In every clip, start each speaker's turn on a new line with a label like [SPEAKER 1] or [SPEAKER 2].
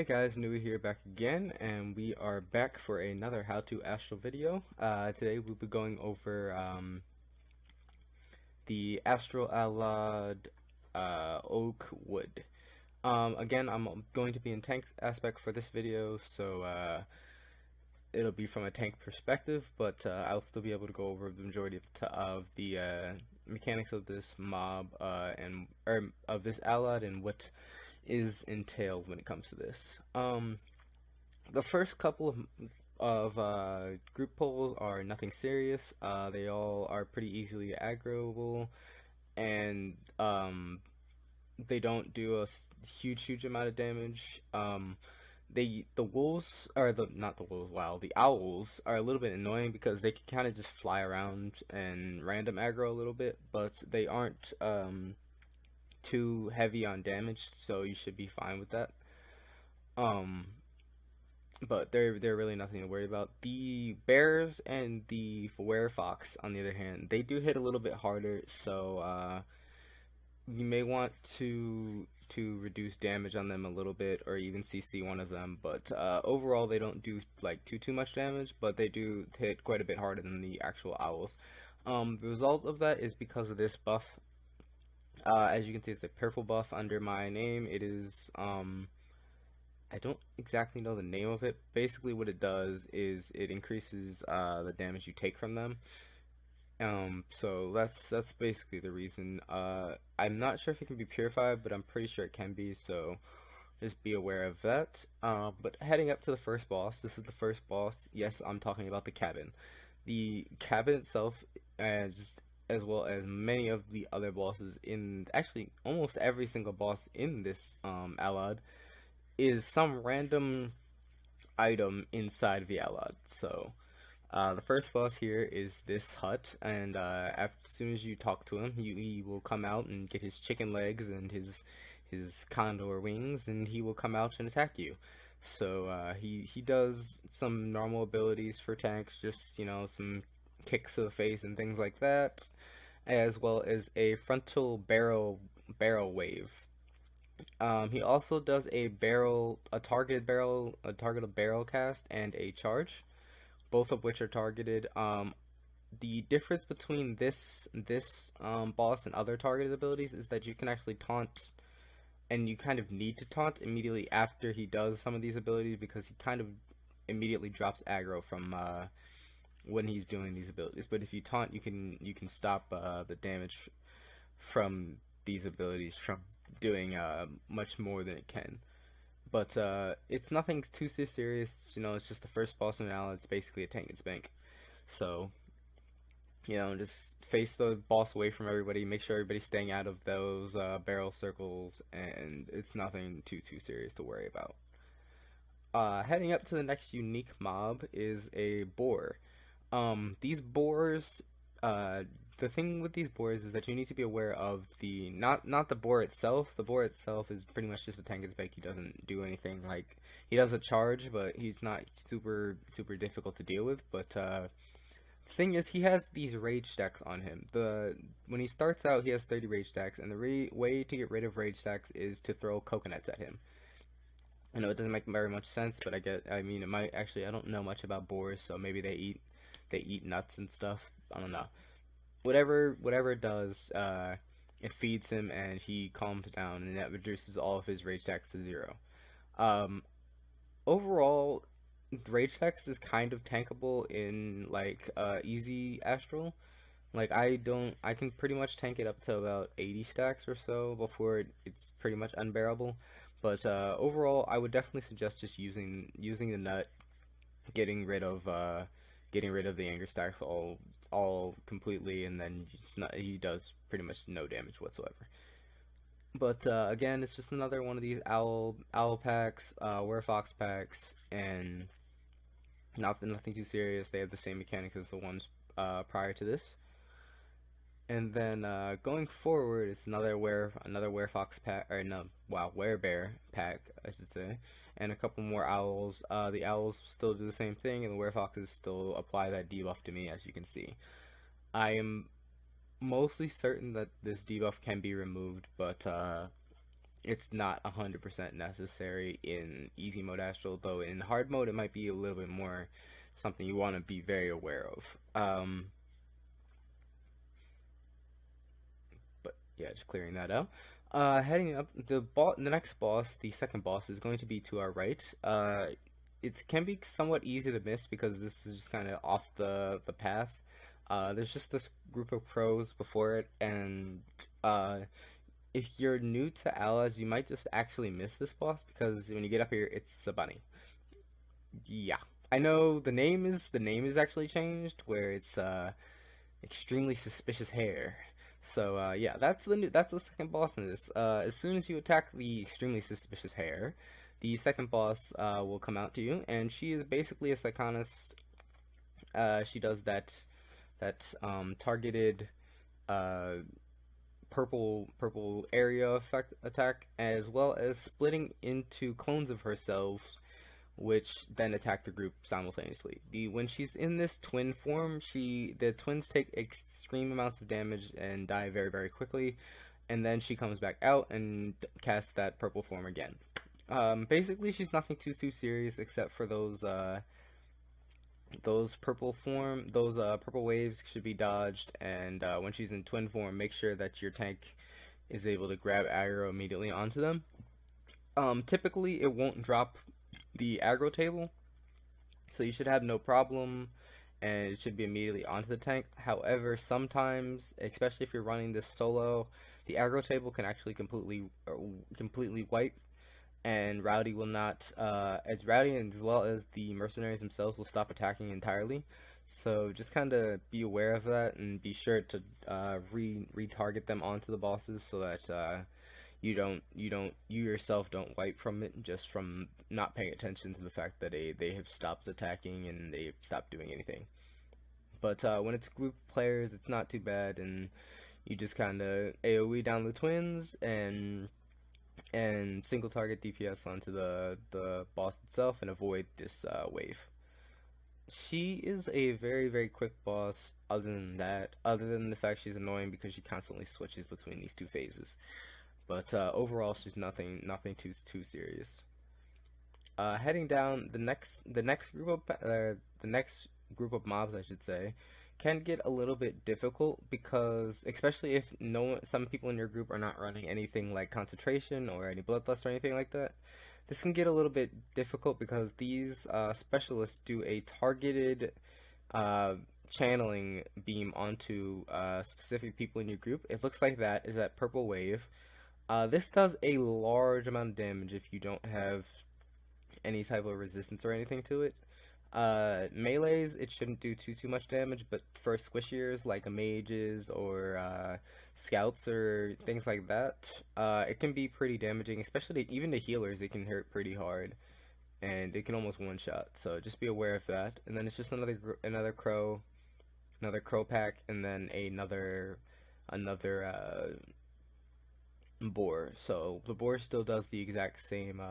[SPEAKER 1] Hey guys, Nuie here back again, and we are back for another how-to astral video. Today we'll be going over the astral allod oak wood. Again, I'm going to be in tank aspect for this video, so it'll be from a tank perspective, but I'll still be able to go over the majority of the mechanics of this mob or of this allod and what is entailed when it comes to this. The first couple of group polls are nothing serious. They all are pretty easily aggroable, and they don't do a huge amount of damage. The wolves, or not the wolves, wow, the owls are a little bit annoying because they can kind of just fly around and random aggro a little bit, but they aren't too heavy on damage, so you should be fine with that. But they're really nothing to worry about. The bears and the werefox, on the other hand, they do hit a little bit harder, so you may want to reduce damage on them a little bit, or even CC one of them. But overall, they don't do like too much damage, but they do hit quite a bit harder than the actual owls. The result of that is because of this buff. As you can see, it's a purple buff under my name. It is, I don't exactly know the name of it. Basically what it does is it increases the damage you take from them. So that's basically the reason. I'm not sure if it can be purified, but I'm pretty sure it can be, so just be aware of that. But heading up to the first boss, this is the first boss. Yes, I'm talking about the cabin. The cabin itself, just as well as many of the other bosses in, actually almost every single boss in this allod, is some random item inside of the allod. So the first boss here is this hut, and as soon as you talk to him, he will come out and get his chicken legs and his condor wings, and he will come out and attack you. So he does some normal abilities for tanks, just, you know, some kicks to the face and things like that, as well as a frontal barrel wave. He also does a targeted barrel cast and a charge, both of which are targeted. The difference between this boss and other targeted abilities is that you can actually taunt, and you kind of need to taunt immediately after he does some of these abilities, because he kind of immediately drops aggro from when he's doing these abilities. But if you taunt, you can stop the damage from these abilities from doing much more than it can. But it's nothing too serious, you know. It's just the first boss in Allod. It's basically a tank and spank. So, you know, just face the boss away from everybody. Make sure everybody's staying out of those barrel circles, and it's nothing too serious to worry about. Heading up to the next unique mob is a boar. These boars, the thing with these boars is that you need to be aware of the, not the boar itself. The boar itself is pretty much just a tank and spec. He doesn't do anything. Like, he does a charge, but he's not super difficult to deal with. But the thing is, he has these rage stacks on him. When he starts out, he has 30 rage stacks, and the way to get rid of rage stacks is to throw coconuts at him. I know it doesn't make very much sense, but I mean, it might actually. I don't know much about boars, so maybe they eat nuts and stuff. I don't know. Whatever it does, it feeds him and he calms down, and that reduces all of his rage stacks to 0. Overall, rage stacks is kind of tankable in like easy astral. Like, I can pretty much tank it up to about 80 stacks or so before it's pretty much unbearable. But overall, I would definitely suggest just using the nut, getting rid of the anger stacks all completely, and then he does pretty much no damage whatsoever. But again, it's just another one of these owl packs, werefox packs, and nothing too serious. They have the same mechanics as the ones prior to this. And then going forward is another werefox pack, or no, wow, werebear pack, I should say, and a couple more owls. The owls still do the same thing, and the werefoxes still apply that debuff to me, as you can see. I am mostly certain that this debuff can be removed, but it's not 100% necessary in easy mode astral, though in hard mode it might be a little bit more something you want to be very aware of. But yeah, just clearing that out. Heading up, the next boss, the second boss, is going to be to our right. It can be somewhat easy to miss because this is just kind of off the path. There's just this group of crows before it, and if you're new to allods, you might just actually miss this boss because when you get up here, it's a bunny. Yeah, I know the name is actually changed where it's extremely suspicious hair. So yeah, that's the second boss in this. As soon as you attack the extremely suspicious hair, the second boss will come out to you, and she is basically a psychonist. She does that targeted uh, purple area effect attack, as well as splitting into clones of herself, which then attack the group simultaneously. When she's in this twin form, the twins take extreme amounts of damage and die very very quickly, and then she comes back out and casts that purple form again. Basically, she's nothing too serious except for those purple waves should be dodged, and when she's in twin form, make sure that your tank is able to grab aggro immediately onto them. Typically, it won't drop the aggro table, so you should have no problem, and it should be immediately onto the tank. However, sometimes, especially if you're running this solo, the aggro table can actually completely wipe, and Rowdy will not, as Rowdy as well as the mercenaries themselves will stop attacking entirely. So just kind of be aware of that and be sure to retarget them onto the bosses so that you yourself don't wipe from it just from not paying attention to the fact that they have stopped attacking and they've stopped doing anything. But when it's group players, it's not too bad, and you just kind of AoE down the twins and single target DPS onto the boss itself and avoid this wave. She is a very very quick boss. Other than the fact she's annoying because she constantly switches between these two phases. But overall, she's nothing too serious. Heading down the next group of mobs, I should say, can get a little bit difficult because, especially if some people in your group are not running anything like concentration or any bloodlust or anything like that, this can get a little bit difficult because these specialists do a targeted channeling beam onto specific people in your group. It looks like that is that purple wave. This does a large amount of damage if you don't have any type of resistance or anything to it. Melees, it shouldn't do too much damage, but for squishiers like mages or scouts or things like that, it can be pretty damaging, especially even the healers. It can hurt pretty hard, and it can almost one shot. So just be aware of that. And then it's just another crow pack, and then another boar. So the boar still does the exact same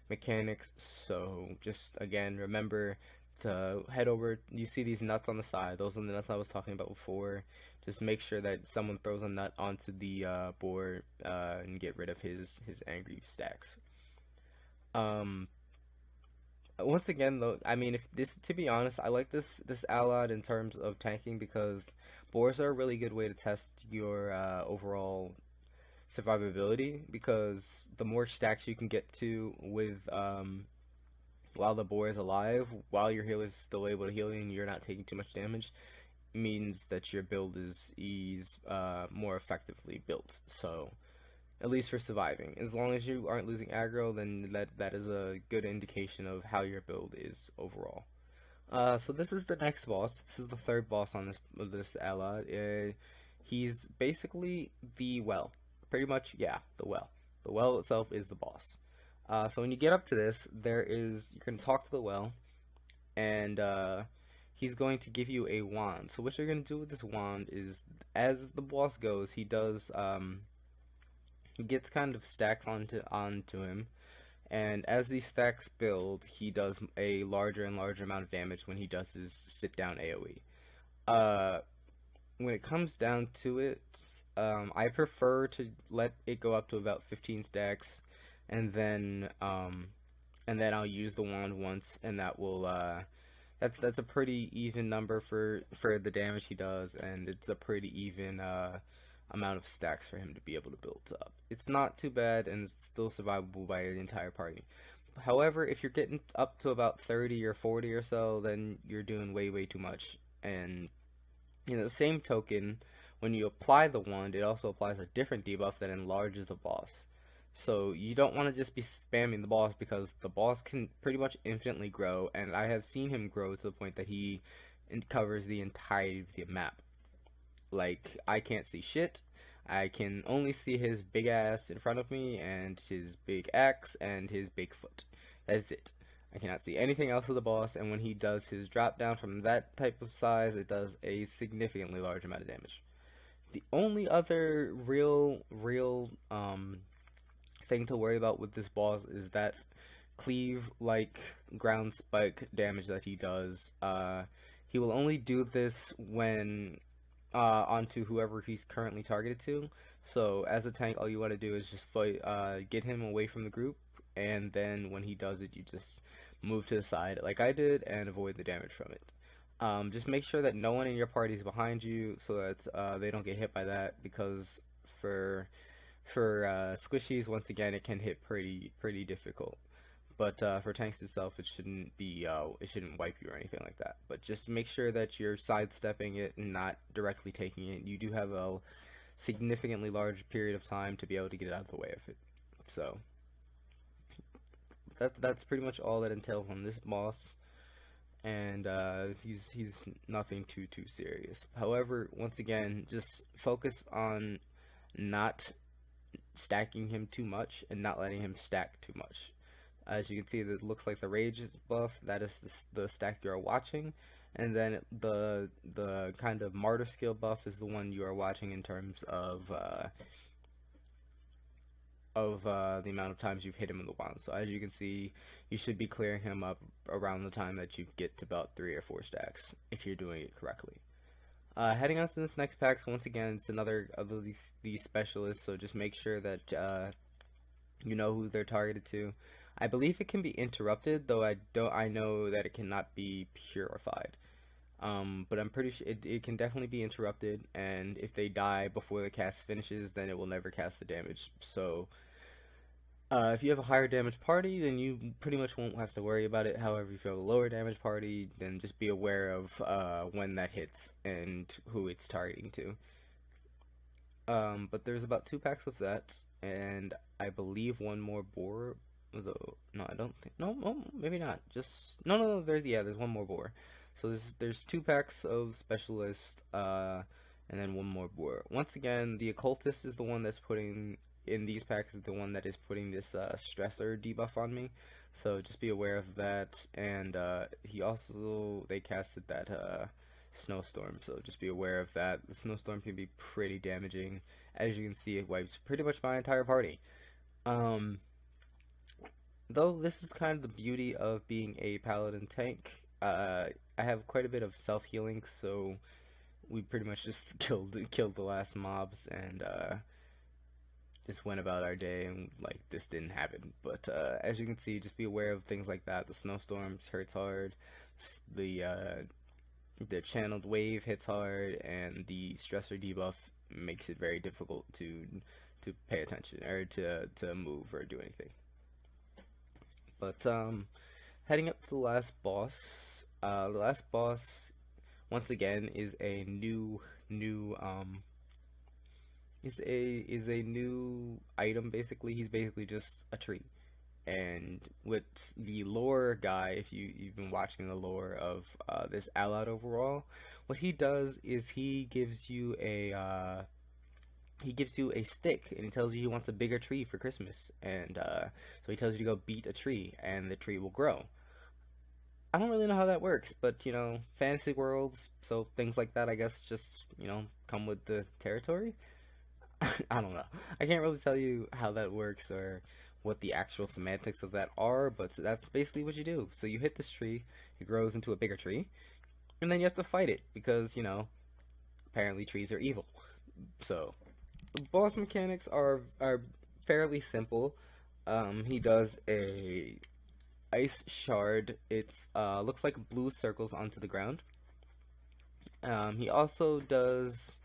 [SPEAKER 1] mechanics. So just again, remember to head over. You see these nuts on the side? Those are the nuts I was talking about before. Just make sure that someone throws a nut onto the boar and get rid of his angry stacks. Once again, though, I mean, to be honest, I like this allod in terms of tanking because boars are a really good way to test your overall survivability, because the more stacks you can get to with while the boar is alive, while your healer is still able to heal you and you're not taking too much damage, means that your build is more effectively built. So at least for surviving, as long as you aren't losing aggro, then that is a good indication of how your build is overall. So this is the next boss. This is the third boss on this allod. He's basically the well. Pretty much, yeah, the well. The well itself is the boss. So when you get up to this, you're going to talk to the well, and he's going to give you a wand. So what you're going to do with this wand is, as the boss goes, he gets kind of stacks onto him, and as these stacks build, he does a larger and larger amount of damage when he does his sit down AoE. when it comes down to it, I prefer to let it go up to about 15 stacks, and then I'll use the wand once, and that will that's a pretty even number for the damage he does, and it's a pretty even amount of stacks for him to be able to build up. It's not too bad, and it's still survivable by the entire party. However, if you're getting up to about 30 or 40 or so, then you're doing way too much. And in the same token, when you apply the wand, it also applies a different debuff that enlarges the boss. So you don't want to just be spamming the boss, because the boss can pretty much infinitely grow, and I have seen him grow to the point that he covers the entirety of the map. Like, I can't see shit. I can only see his big ass in front of me, and his big axe, and his big foot. That's it. I cannot see anything else of the boss, and when he does his drop down from that type of size, it does a significantly large amount of damage. The only other real thing to worry about with this boss is that cleave like ground spike damage that he does. He will only do this when onto whoever he's currently targeted to. So as a tank, all you want to do is just fight, get him away from the group, and then when he does it, you just move to the side like I did and avoid the damage from it. Just make sure that no one in your party is behind you, so that they don't get hit by that, because for squishies, once again, it can hit pretty difficult. But for tanks itself, it shouldn't wipe you or anything like that. But just make sure that you're sidestepping it and not directly taking it. You do have a significantly large period of time to be able to get out of the way of it. So that's pretty much all that entails on this boss, and he's nothing too serious. However, once again, just focus on not stacking him too much and not letting him stack too much. As you can see, it looks like the rage is buff. That is the stack you are watching, and then the kind of martyr skill buff is the one you are watching in terms of the amount of times you've hit him in the wand. So as you can see, you should be clearing him up around the time that you get to about 3 or 4 stacks if you're doing it correctly. Heading on to this next pack, so once again, it's another of these specialists, so just make sure that you know who they're targeted to. I believe it can be interrupted, though I know that it cannot be purified. But I'm pretty sure it can definitely be interrupted, and if they die before the cast finishes, then it will never cast the damage. So if you have a higher damage party, then you pretty much won't have to worry about it. However, if you have a lower damage party, then just be aware of when that hits and who it's targeting to. But there's about 2 packs of that, and I believe one more boar. Though no, I don't think maybe not. Just no. There's one more boar. So there's 2 packs of specialist, and then one more boar. Once again, the occultist is the one that's putting in these packs, is the one that is putting this stressor debuff on me. So just be aware of that. And they casted that snowstorm, so just be aware of that. The snowstorm can be pretty damaging. As you can see, it wipes pretty much my entire party. Though this is kind of the beauty of being a paladin tank, I have quite a bit of self-healing, so we pretty much just killed the last mobs and just went about our day, and like this didn't happen. But as you can see, just be aware of things like that. The snowstorms hurts hard, the channeled wave hits hard, and the stressor debuff makes it very difficult to pay attention or to move or do anything. But heading up to the last boss. The last boss, once again, is a new item. Basically, he's basically just a tree. And with the lore guy, if you've been watching the lore of this allod overall, what he does is he gives you a stick, and he tells you he wants a bigger tree for Christmas, and so he tells you to go beat a tree, and the tree will grow. I don't really know how that works, but fantasy worlds, so things like that, I guess, just come with the territory. I don't know. I can't really tell you how that works or what the actual semantics of that are, but that's basically what you do. So you hit this tree, it grows into a bigger tree, and then you have to fight it, because apparently trees are evil. So boss mechanics are fairly simple. He does a ice shard. It's looks like blue circles onto the ground. He also does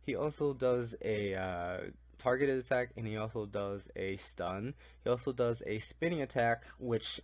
[SPEAKER 1] a targeted attack, and he also does a stun. He also does a spinning attack, which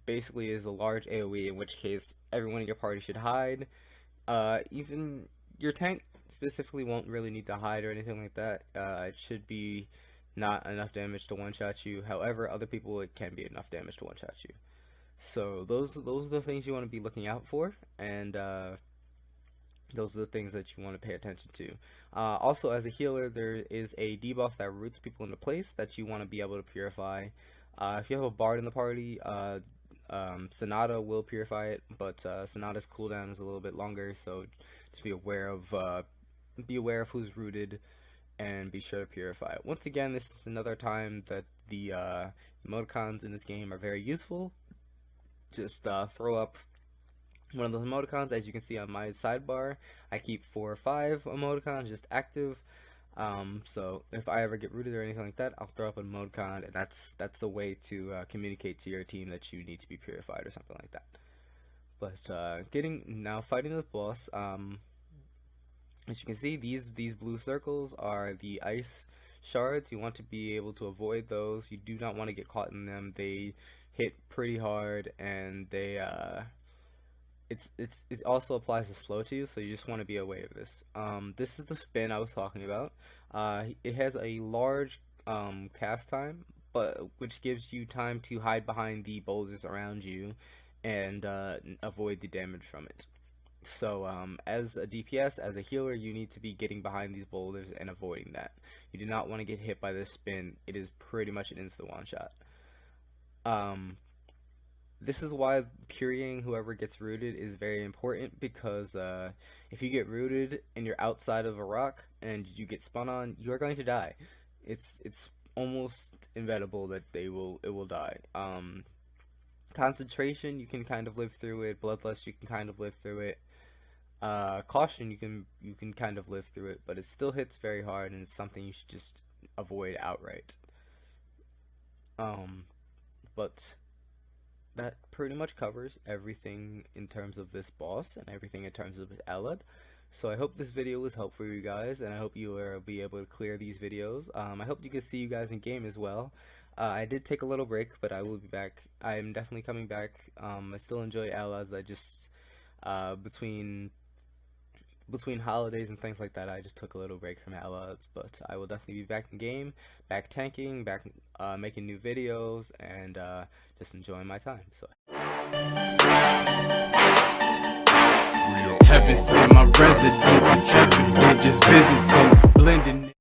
[SPEAKER 1] basically is a large AoE, in which case everyone in your party should hide. Even your tank specifically won't really need to hide or anything like that. It should be not enough damage to one-shot you. However, other people, it can be enough damage to one-shot you. So those are the things you want to be looking out for, and those are the things that you want to pay attention to. Also, as a healer, there is a debuff that roots people into place that you want to be able to purify. If you have a bard in the party, Sonata will purify it, but Sonata's cooldown is a little bit longer, so just be aware of who's rooted and be sure to purify it. Once again, this is another time that the emoticons in this game are very useful. Just throw up one of those emoticons. As you can see on my sidebar, I keep 4 or 5 emoticons just active. So if I ever get rooted or anything like that, I'll throw up an emoticon, and that's a way to communicate to your team that you need to be purified or something like that. But fighting this boss, as you can see, these blue circles are the ice shards. You want to be able to avoid those. You do not want to get caught in them. They hit pretty hard, and they it also applies to slow to you, so you just want to be aware of this. This is the spin I was talking about. It has a large cast time, which gives you time to hide behind the boulders around you and avoid the damage from it. So as a DPS, as a healer, you need to be getting behind these boulders and avoiding that. You do not want to get hit by this spin. It is pretty much an instant one-shot. This is why purifying whoever gets rooted is very important, because if you get rooted and you're outside of a rock and you get spun on, you're going to die. It's almost inevitable that it will die. Concentration, you can kind of live through it. Bloodlust, you can kind of live through it. Caution, you can kind of live through it, but it still hits very hard, and it's something you should just avoid outright. But that pretty much covers everything in terms of this boss and everything in terms of his allod. So I hope this video was helpful for you guys, and I hope you will be able to clear these videos. I hope you can see you guys in game as well. I did take a little break, but I will be back. I am definitely coming back. I still enjoy allods. I just between holidays and things like that, I just took a little break from allods, but I will definitely be back in game, back tanking, back making new videos, and just enjoying my time. So heaven sent my residence, it's heaven, just visiting, blending.